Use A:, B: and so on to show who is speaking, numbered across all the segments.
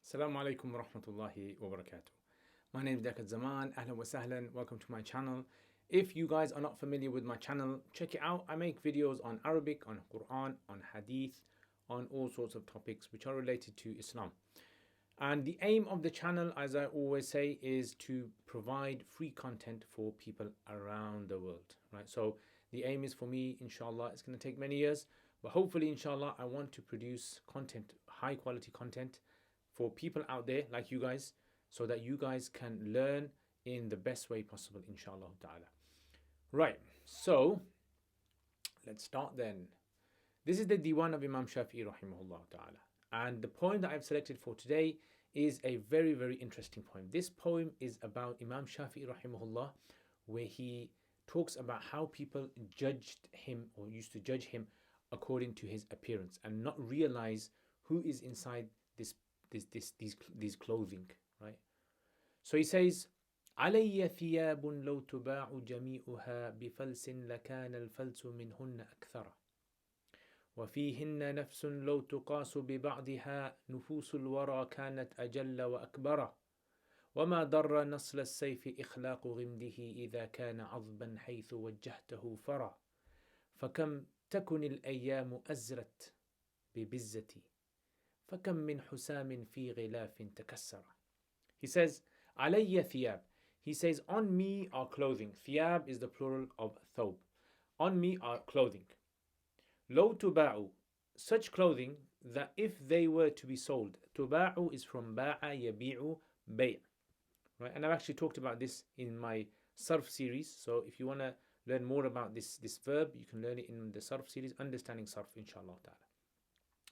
A: Assalamu alaikum wa rahmatullahi wa barakatuh. My name is Liaquat Zaman. Ahlan wa sahlan. Welcome to my channel. If you guys are not familiar with my channel, check it out. I make videos on Arabic, on Quran, on Hadith, on all sorts of topics which are related to Islam. And the aim of the channel, as I always say, is to provide free content for people around the world. Right? So the aim is for me, inshallah, it's going to take many years, but hopefully, inshallah, I want to produce content, high quality content for people out there like you guys, so that you guys can learn in the best way possible, inshallah ta'ala. Right, so let's start then. This is the Diwan of Imam Shafi'i rahimahullah ta'ala. And the poem that I've selected for today is a very, very interesting poem. This poem is about Imam Shafi'i rahimahullah, where he talks about how people judged him or used to judge him according to his appearance and not realize who is inside these clothing, right? So he says, علي ثياب لو تباع جميعها بفلس لكان الفلس منهن أكثر وفيهن نفس لو تقاس ببعضها نفوس الورى كانت أجل وأكبر وما ضر نصل السيف إخلاق غمده إذا كان عظبا حيث وجهته فرا فكم تكن الأيام أزرت ببزتي فكم من حسام في غلاف تكسر. He says, علي ثياب. He says, on me are clothing. Thiyab is the plural of thawb. On me are clothing. لو تباع, such clothing that if they were to be sold. تباع is from باع يبيع بيع. Right? And I've actually talked about this in my sarf series. So if you want to learn more about this verb, you can learn it in the sarf series, Understanding Sarf, inshallah ta'ala.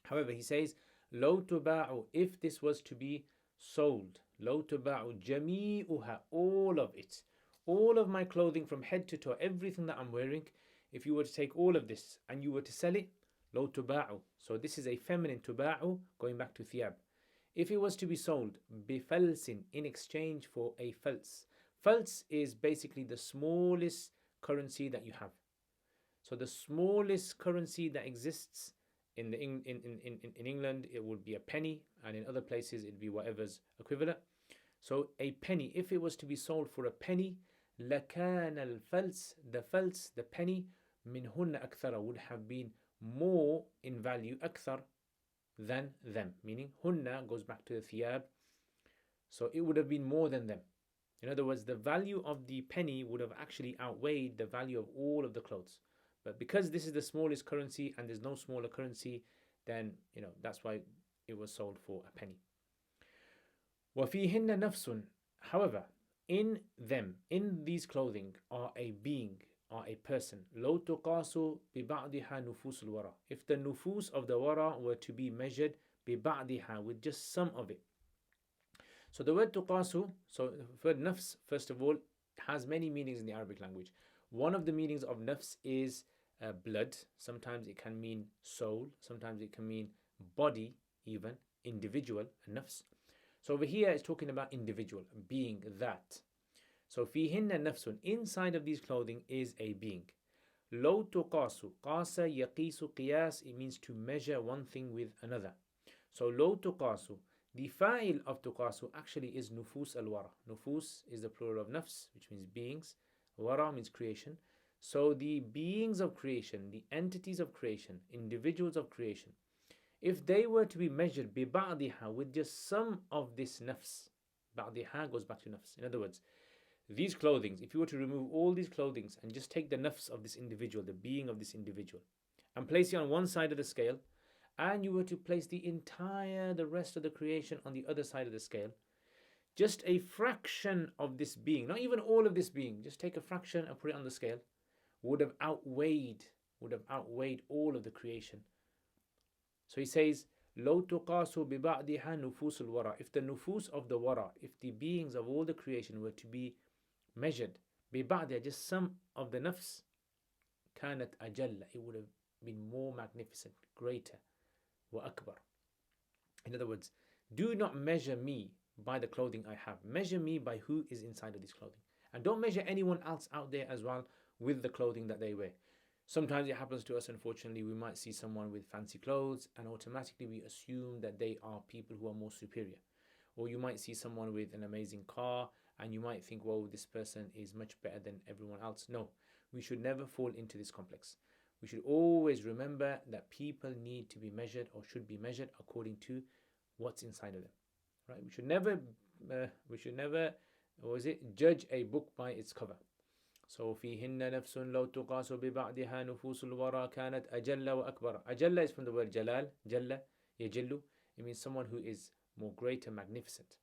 A: However, he says, لو تباع, if this was to be sold. لو تباع جميعها, all of it. All of my clothing from head to toe, everything that I'm wearing, if you were to take all of this and you were to sell it, لو تباع. So this is a feminine تباع, going back to ثياب. If it was to be sold, بفلس, in exchange for a fals. Fals is basically the smallest currency that you have. So the smallest currency that exists in England, it would be a penny, and in other places it'd be whatever's equivalent. So a penny, if it was to be sold for a penny, لكان الفلس, the fals, the penny, منهن أكثر, would have been more in value, أكثر, than them. Meaning, hunna goes back to the thiyab, so it would have been more than them. In other words, the value of the penny would have actually outweighed the value of all of the clothes. But because this is the smallest currency and there's no smaller currency, then, that's why it was sold for a penny. وَفِيهِنَّ نَفْسٌ. However, in them, in these clothing, are a being, are a person. لَوْ تُقَاسُ بِبَعْضِهَا نُفُوسُ الْوَرَى. If the nufus of the wara were to be measured, بِبَعْضِهَا, with just some of it. So the word tuqasu, so the word nafs, first of all, has many meanings in the Arabic language. One of the meanings of nafs is blood. Sometimes it can mean soul. Sometimes it can mean body, even individual, nafs. So over here it's talking about individual, being, that. So fihinna nafsun, inside of these clothing is a being. Lo tuqasu, qasa yaqisu qiyas, it means to measure one thing with another. So lo tuqasu, the fa'il of tuqasu actually is nufus al-wara. Nufus is the plural of nafs, which means beings. Wara means creation. So the beings of creation, the entities of creation, individuals of creation, if they were to be measured بِبَعْضِهَا, with just some of this nafs, بَعْضِهَا goes back to nafs. In other words, these clothings, if you were to remove all these clothings and just take the nafs of this individual, the being of this individual, and place it on one side of the scale, and you were to place the rest of the creation on the other side of the scale, just a fraction of this being, not even all of this being, just take a fraction and put it on the scale, would have outweighed all of the creation. So he says, لو تقاس ببعضها نفوس الورى. If the nufus of the wara, if the beings of all the creation were to be measured, ببعضها, just some of the nafs, كانت أجل, it would have been more magnificent, greater, وأكبر. In other words, do not measure me by the clothing I have. Measure me by who is inside of this clothing. And don't measure anyone else out there as well with the clothing that they wear. Sometimes it happens to us, unfortunately, we might see someone with fancy clothes and automatically we assume that they are people who are more superior. Or you might see someone with an amazing car and you might think, whoa, this person is much better than everyone else. No, we should never fall into this complex. We should always remember that people need to be measured or should be measured according to what's inside of them. Right? We should never, what was it? Judge a book by its cover. So فيهن نفس لو تقاس ببعدها نفوس الورى كانت أجل وأكبر. Ajalla is from the word jalal, jalla, يجل. It means someone who is more great and magnificent.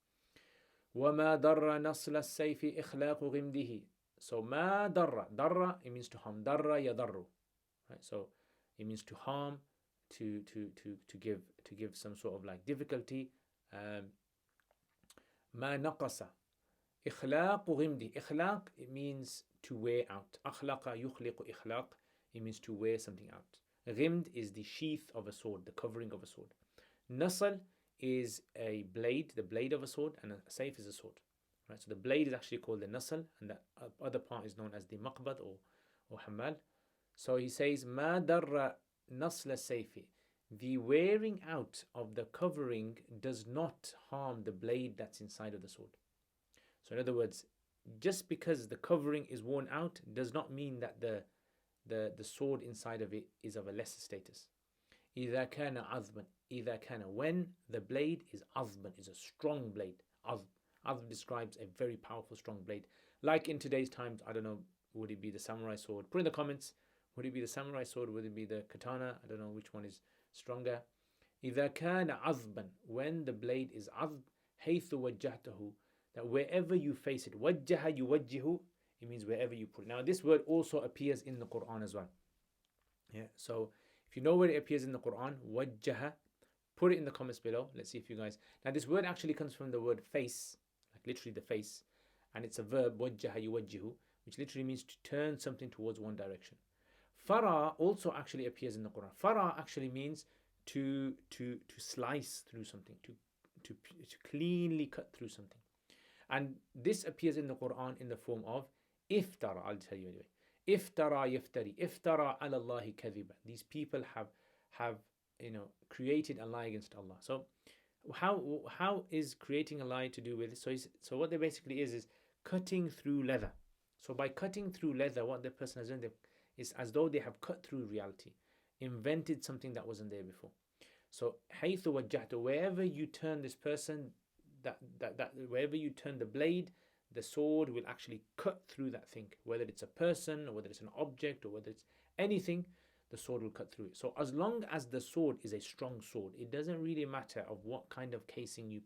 A: وما ضر نصل السيف إخلاق غمده. So ما ضر, it means to harm. ضر يضر. Right? So it means to harm, to give some sort of like difficulty. ما نقص إخلاق غمده. إخلاق, it means to wear out. أخلق يخلق إخلاق, it means to wear something out. غمد is the sheath of a sword, the covering of a sword. Nasl is a blade, the blade of a sword, and a sayf is a sword. Right? So the blade is actually called the nasl, and the other part is known as the maqbad or hammal. So he says, ما در نصل السيف. The wearing out of the covering does not harm the blade that's inside of the sword. So in other words, just because the covering is worn out does not mean that the sword inside of it is of a lesser status. إذا كان عظما. إذا كان, when the blade is عظما, is a strong blade. عظم describes a very powerful, strong blade. Like in today's times, I don't know, would it be the samurai sword? Put in the comments, would it be the samurai sword? Would it be the katana? I don't know which one is stronger. إذا كان عظما, when the blade is عظم, حيث وجهته, that wherever you face it, وجه يوجه, it means wherever you put it. Now this word also appears in the Quran as well. Yeah, so if you know where it appears in the Quran, وجه, put it in the comments below. Let's see if you guys. Now this word actually comes from the word face, like literally the face, and it's a verb, وجه يوجه, which literally means to turn something towards one direction. Fara also actually appears in the Quran. Fara actually means to slice through something, to cleanly cut through something. And this appears in the Quran in the form of iftara. I'll tell you anyway. Iftara yaftari. Iftara ala Allahi kadhiba. These people have created a lie against Allah. So how is creating a lie to do with it? So what there basically is cutting through leather. So by cutting through leather, what the person has done is as though they have cut through reality, invented something that wasn't there before. So haythu wajjahtu, wherever you turn this person, that wherever you turn the blade, the sword will actually cut through that thing, whether it's a person or whether it's an object or whether it's anything, the sword will cut through it. So as long as the sword is a strong sword, it doesn't really matter of what kind of casing you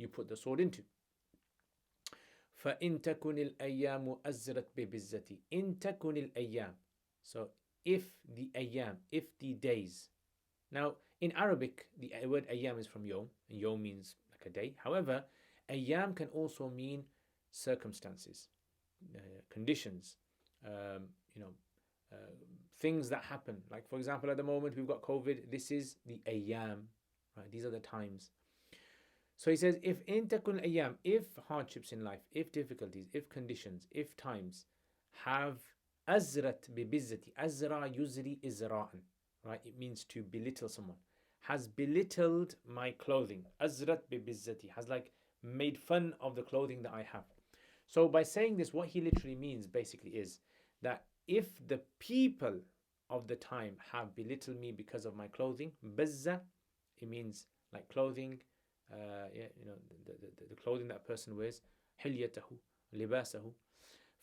A: put the sword into. فَإِن تَكُنِ الْأَيَّامُ أَزْرَتْ بِبِزَّتِ. إِن تَكُنِ الْأَيَّامُ. So if the days. Now in Arabic, the word ayyam is from yom, and yom means like a day. However, ayyam can also mean circumstances, conditions, things that happen. Like for example, at the moment we've got COVID. This is the ayyam, right? These are the times. So he says, if in takun ayyam, if hardships in life, if difficulties, if conditions, if times have azrat bibizzati, azra yuzri izra'an, right? It means to belittle someone. Has belittled my clothing. Azrat bibizzati, has like made fun of the clothing that I have. So by saying this, what he literally means basically is that if the people of the time have belittled me because of my clothing, bazza, it means like clothing, the clothing that a person wears, hilyatahu, libasahu.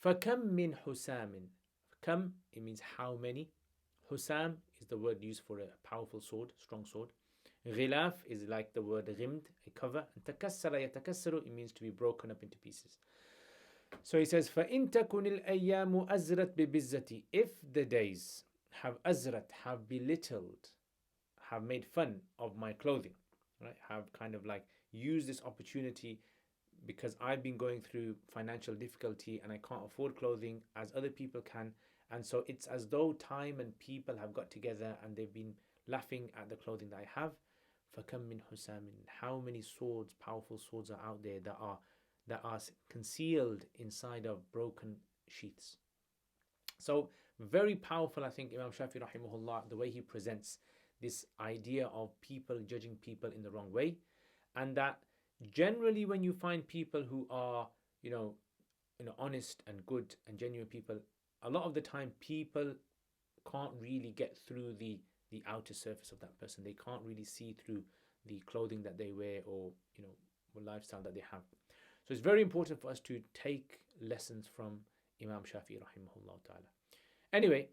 A: فَكَمْ مِنْ حُسَامٍ. Kam, it means how many. Husam is the word used for a powerful sword, strong sword. Ghilaf is like the word ghimd, a cover. And takassara yatakassaru, it means to be broken up into pieces. So he says, فَإِن تَكُنِ الْأَيَّامُ أَزْرَتْ بِبِزَّتِ. If the days have azrat, have belittled, have made fun of my clothing, right? Have kind of like used this opportunity because I've been going through financial difficulty and I can't afford clothing as other people can. And so it's as though time and people have got together and they've been laughing at the clothing that I have. فَكَمْ مِنْ حُسَامٍ. How many swords, powerful swords are out there that are concealed inside of broken sheaths. So very powerful, I think, Imam Shafi rahimahullah, the way he presents this idea of people judging people in the wrong way, and that generally when you find people who are, you know, honest and good and genuine people, a lot of the time people can't really get through the outer surface of that person. They can't really see through the clothing that they wear, or lifestyle that they have. So it's very important for us to take lessons from Imam Shafi'i rahimahullah ta'ala. Anyway,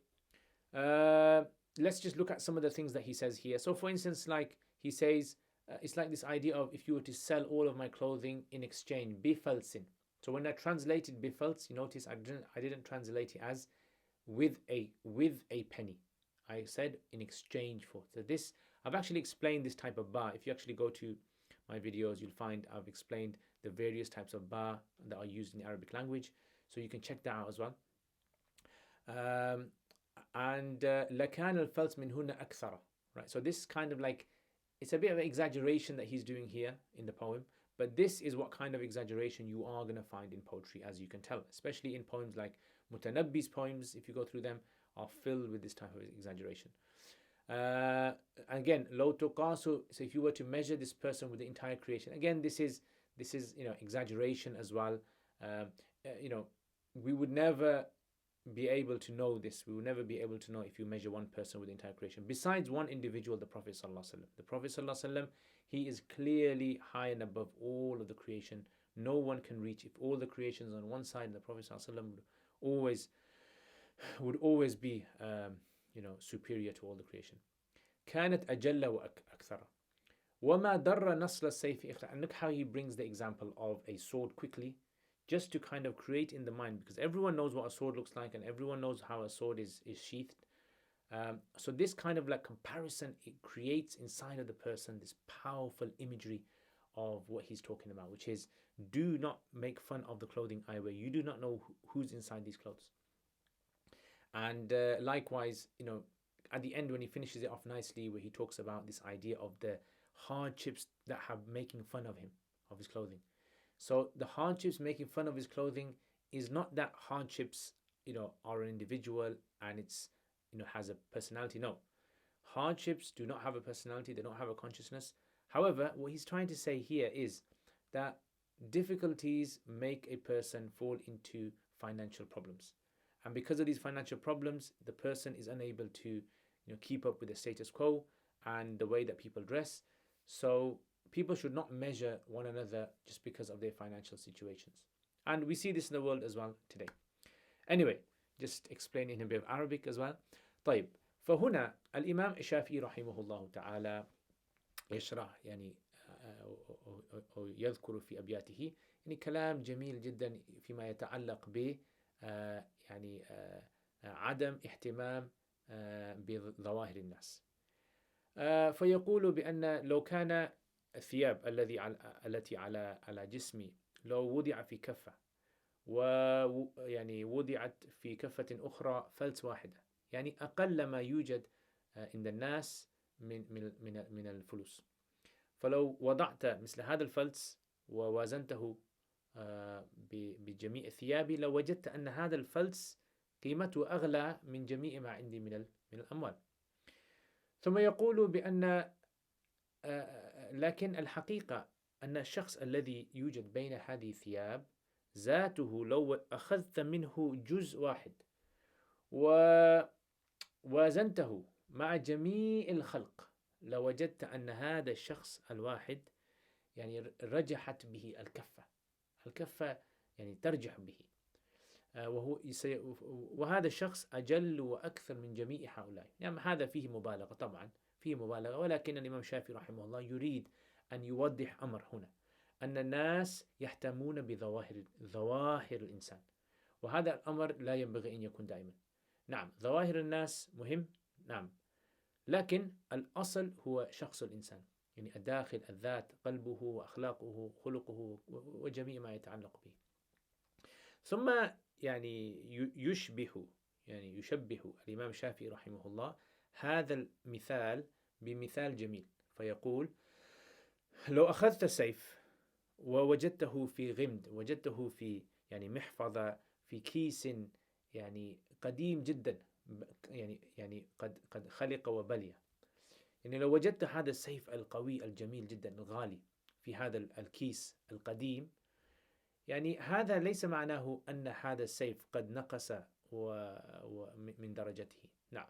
A: let's just look at some of the things that he says here. So for instance, like he says, it's like this idea of, if you were to sell all of my clothing in exchange, bifalsin. So when I translated bifals, you notice I didn't translate it as with a penny. I said in exchange for. So this, I've actually explained this type of ba. If you actually go to my videos, you'll find I've explained the various types of ba that are used in the Arabic language. So you can check that out as well. And لكان الفلس من هنا أكثر. Right. So this kind of like, it's a bit of an exaggeration that he's doing here in the poem. But this is what kind of exaggeration you are going to find in poetry, as you can tell, especially in poems like Mutanabbi's poems. If you go through them, are filled with this type of exaggeration. Again, low tuqasu. So if you were to measure this person with the entire creation, again, this is exaggeration as well. We would never be able to know this. We will never be able to know if you measure one person with the entire creation. Besides one individual, the Prophet ﷺ. The Prophet ﷺ, he is clearly high and above all of the creation. No one can reach. If all the creations on one side, the Prophet ﷺ would always be superior to all the creation. كانت أجل وأكثر وما در نصل السيف. And look how he brings the example of a sword quickly, just to kind of create in the mind, because everyone knows what a sword looks like and everyone knows how a sword is sheathed. So this kind of like comparison, it creates inside of the person this powerful imagery of what he's talking about, which is, do not make fun of the clothing I wear. You do not know who's inside these clothes. And likewise, at the end when he finishes it off nicely, where he talks about this idea of the hardships that have making fun of him, of his clothing. So the hardships making fun of his clothing is not that hardships, are an individual and it's, has a personality. No, hardships do not have a personality. They don't have a consciousness. However, what he's trying to say here is that difficulties make a person fall into financial problems. And because of these financial problems, the person is unable to, keep up with the status quo and the way that people dress. So people should not measure one another just because of their financial situations. And we see this in the world as well today. Anyway, just explaining in a bit of Arabic as well. طيب. فهنا الإمام الشافعي رحمه الله تعالى يشرح أو يذكر في أبياته كلام جميل جدا فيما يتعلق ب عدم اهتمام بظواهر الناس. فيقول بأن لو كان الثياب التي على جسمي لو وضع في كفة وضعت في كفة أخرى فلس واحدة، أقل ما يوجد عند الناس من الفلوس. فلو وضعت مثل هذا الفلس ووازنته بجميع ثيابي لوجدت أن هذا الفلس قيمته أغلى من جميع ما عندي من الأموال. ثم يقول بأن لكن الحقيقة أن الشخص الذي يوجد بين هذه الثياب ذاته لو أخذت منه جزء واحد ووازنته مع جميع الخلق لوجدت أن هذا الشخص الواحد رجحت به الكفة ترجح به، وهذا الشخص أجل وأكثر من جميع هؤلاء. هذا فيه مبالغة، طبعا فيه مبالغة، ولكن الإمام الشافعي رحمه الله يريد أن يوضح أمر هنا، أن الناس يهتمون بظواهر الإنسان، وهذا الأمر لا ينبغي أن يكون دائما. نعم، ظواهر الناس مهم، نعم، لكن الأصل هو شخص الإنسان، الداخل، الذات، قلبه وأخلاقه، خلقه، وجميع ما يتعلق به. ثم يشبه الإمام الشافعي رحمه الله هذا المثال بمثال جميل، فيقول: لو أخذت سيف ووجدته في غمد، وجدته في محفظة، في كيس قديم جدا، قد خلق وبلي، لو وجدت هذا السيف القوي الجميل جدا الغالي في هذا الكيس القديم، يعني هذا ليس معناه أن هذا السيف قد نقص من درجته. نعم.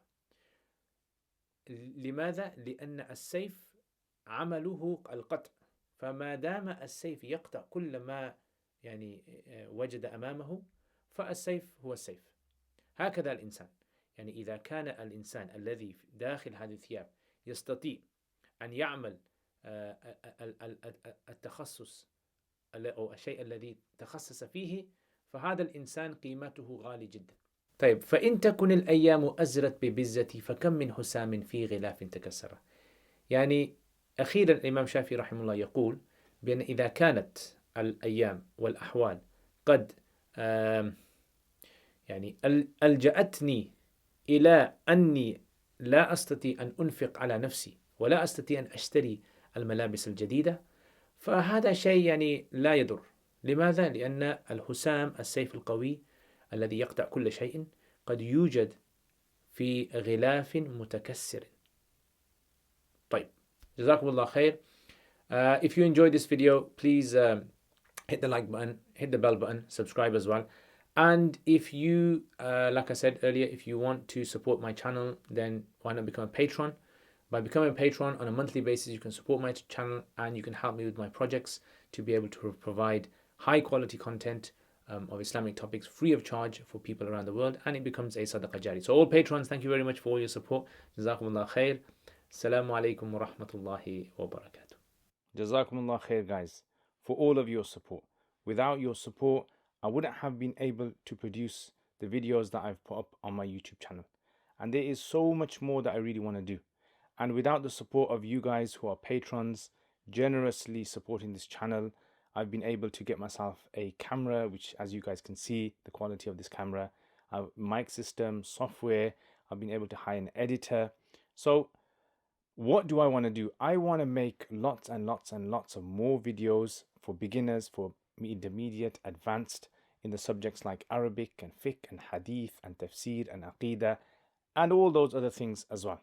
A: لماذا؟ لأن السيف عمله القطع، فما دام السيف يقطع كل ما يعني وجد أمامه، فالسيف هو السيف. هكذا الإنسان، يعني إذا كان الإنسان الذي داخل هذه الثياب يستطيع أن يعمل التخصص أو الشيء الذي تخصص فيه، فهذا الإنسان قيمته غالي جدا. طيب، فإن تكن الأيام أزرت ببزتي فكم من حسام في غلاف تكسر. يعني أخيرا الإمام شافعي رحمه الله يقول بأن إذا كانت الأيام والأحوال قد يعني ألجأتني إلى أني لا أستطيع أن أنفق على نفسي ولا أستطيع أن أشتري الملابس الجديدة، فهذا شيء يعني لا يضر. لماذا؟ لأن الحسام السيف القوي الذي يقطع كل شيء قد يوجد في غلاف متكسر. طيب، جزاكم الله خير. If you enjoyed this video, please hit the like button, hit the bell button, subscribe as well. And if you, like I said earlier, if you want to support my channel, then why not become a patron? By becoming a patron on a monthly basis, you can support my channel and you can help me with my projects to be able to provide high quality content of Islamic topics free of charge for people around the world, and it becomes a sadaqah jari. So all patrons, thank you very much for all your support. Jazakumullah khair. Assalamu alaikum wa rahmatullahi wa barakatuh. Jazakumullah khair, guys, for all of your support. Without your support, I wouldn't have been able to produce the videos that I've put up on my YouTube channel. And there is so much more that I really want to do. And without the support of you guys who are patrons, generously supporting this channel, I've been able to get myself a camera, which, as you guys can see, the quality of this camera, mic system, software. I've been able to hire an editor. So what do I want to do? I want to make lots and lots and lots of more videos for beginners, for intermediate, advanced, in the subjects like Arabic and fiqh and hadith and tafsir and aqidah and all those other things as well.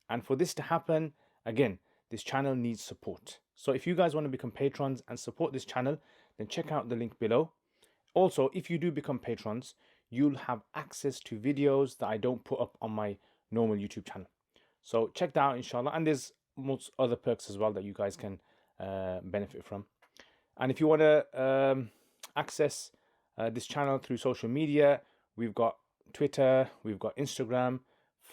A: And for this to happen, again, this channel needs support. So if you guys want to become patrons and support this channel, then check out the link below. Also, if you do become patrons, you'll have access to videos that I don't put up on my normal YouTube channel. So check that out, inshallah. And there's most other perks as well that you guys can benefit from. And if you want to access this channel through social media, we've got Twitter, we've got Instagram,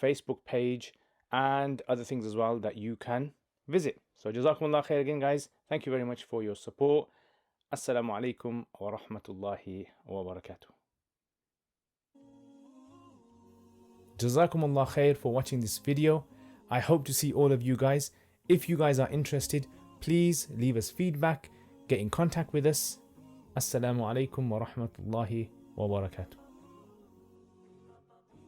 A: Facebook page, and other things as well that you can visit. So Jazakumullah khair again, guys. Thank you very much for your support. Assalamu alaikum wa rahmatullahi wa barakatuh. Jazakumullah khair for watching this video. I hope to see all of you guys. If you guys are interested, please leave us feedback, get in contact with us. Assalamu alaikum wa rahmatullahi wa barakatuh.